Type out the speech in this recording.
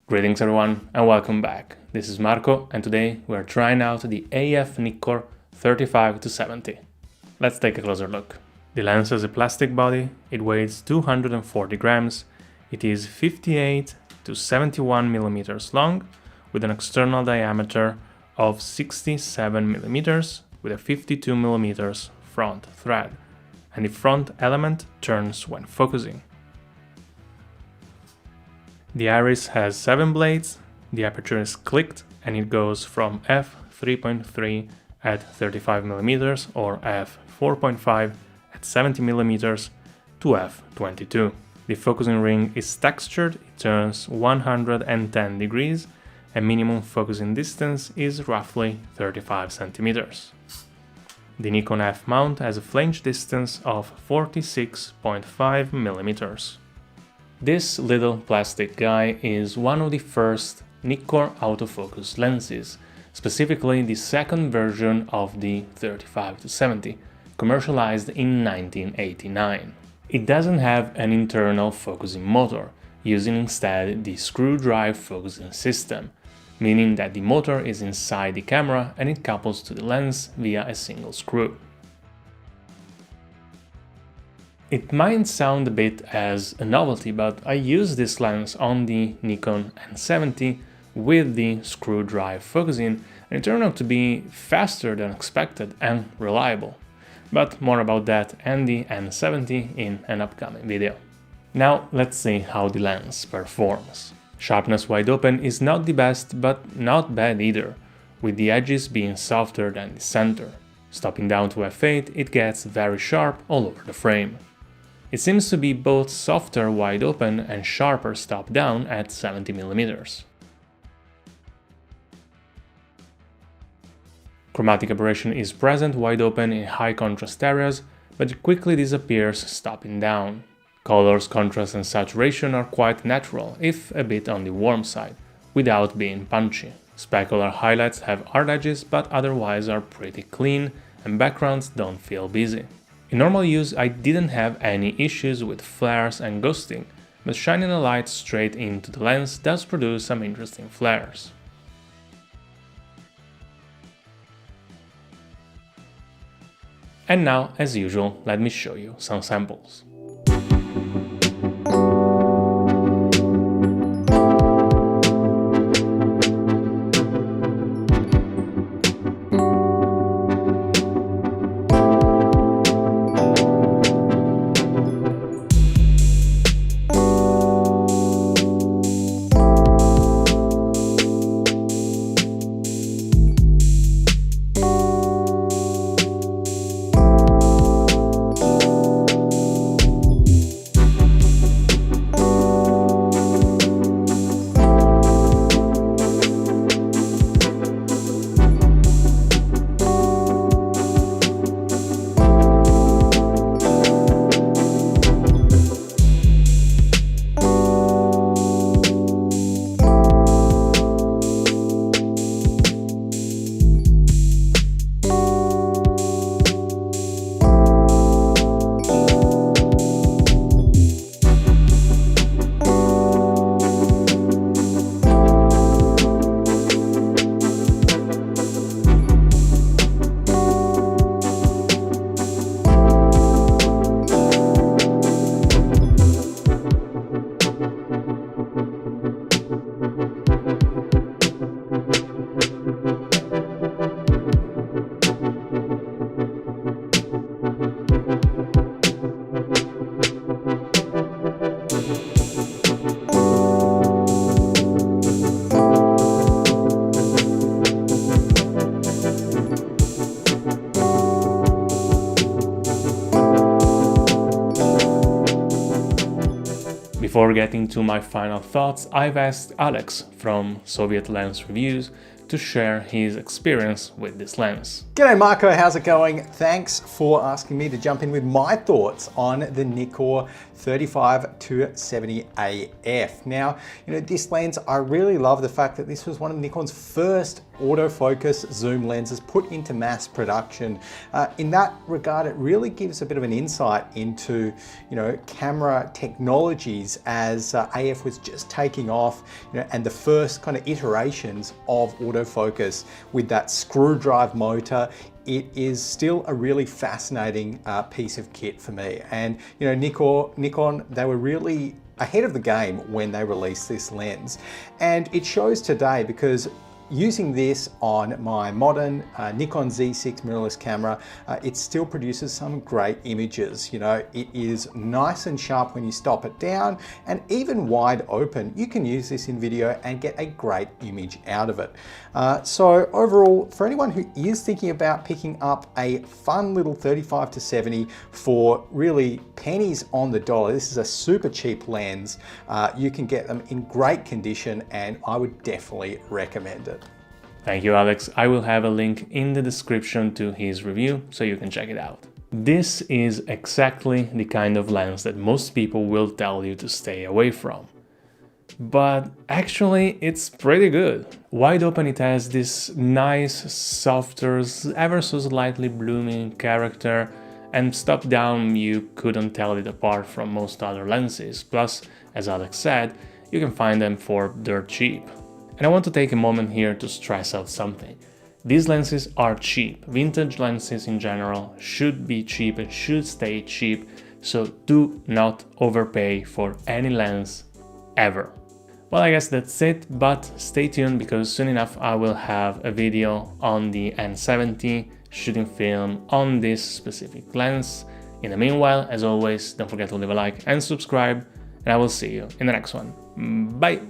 Greetings everyone and welcome back. This is Marco and today we are trying out the AF Nikkor 35-70. Let's take a closer look. The lens has a plastic body, it weighs 240 grams, it is 58 to 71 millimeters long with an external diameter of 67 millimeters with a 52 millimeters front thread, and the front element turns when focusing. The iris has 7 blades, the aperture is clicked and it goes from f3.3 at 35mm or f4.5 at 70mm to f22. The focusing ring is textured, it turns 110 degrees and minimum focusing distance is roughly 35 centimeters. The Nikkor AF mount has a flange distance of 46.5 millimeters. This little plastic guy is one of the first Nikkor autofocus lenses, specifically the second version of the 35-70, commercialized in 1989. It doesn't have an internal focusing motor, using instead the screw drive focusing system, meaning that the motor is inside the camera and it couples to the lens via a single screw. It might sound a bit as a novelty, but I used this lens on the Nikon N70 with the screw drive focusing and it turned out to be faster than expected and reliable. But more about that and the N70 in an upcoming video. Now let's see how the lens performs. Sharpness wide open is not the best, but not bad either, with the edges being softer than the center. Stopping down to f8, it gets very sharp all over the frame. It seems to be both softer wide open and sharper stop down at 70mm. Chromatic aberration is present wide open in high contrast areas, but it quickly disappears stopping down. Colors, contrast and saturation are quite natural, if a bit on the warm side, without being punchy. Specular highlights have hard edges, but otherwise are pretty clean, and backgrounds don't feel busy. In normal use I didn't have any issues with flares and ghosting, but shining a light straight into the lens does produce some interesting flares. And now, as usual, let me show you some samples. Before getting to my final thoughts, I've asked Alex from Soviet Lens Reviews to share his experience with this lens. G'day Marco, how's it going? Thanks for asking me to jump in with my thoughts on the Nikkor 35-70 AF. Now, this lens, I really love the fact that this was one of Nikon's first autofocus zoom lenses put into mass production. In that regard, it really gives a bit of an insight into, camera technologies as AF was just taking off, and the first kind of iterations of autofocus with that screw drive motor. It is still a really fascinating piece of kit for me. And Nikon, they were really ahead of the game when they released this lens. And it shows today because using this on my modern Nikon Z6 mirrorless camera, it still produces some great images. It is nice and sharp when you stop it down, and even wide open, you can use this in video and get a great image out of it. So overall, for anyone who is thinking about picking up a fun little 35-70 for really pennies on the dollar, this is a super cheap lens. You can get them in great condition, and I would definitely recommend it. Thank you, Alex. I will have a link in the description to his review so you can check it out. This is exactly the kind of lens that most people will tell you to stay away from. But actually, it's pretty good. Wide open, it has this nice, softer, ever so slightly blooming character, and stop down, you couldn't tell it apart from most other lenses. Plus, as Alex said, you can find them for dirt cheap. And I want to take a moment here to stress out something. These lenses are cheap. Vintage lenses in general should be cheap and should stay cheap, so do not overpay for any lens ever. Well, I guess that's it, but stay tuned because soon enough I will have a video on the N70 shooting film on this specific lens. In the meanwhile, as always, don't forget to leave a like and subscribe, and I will see you in the next one. Bye!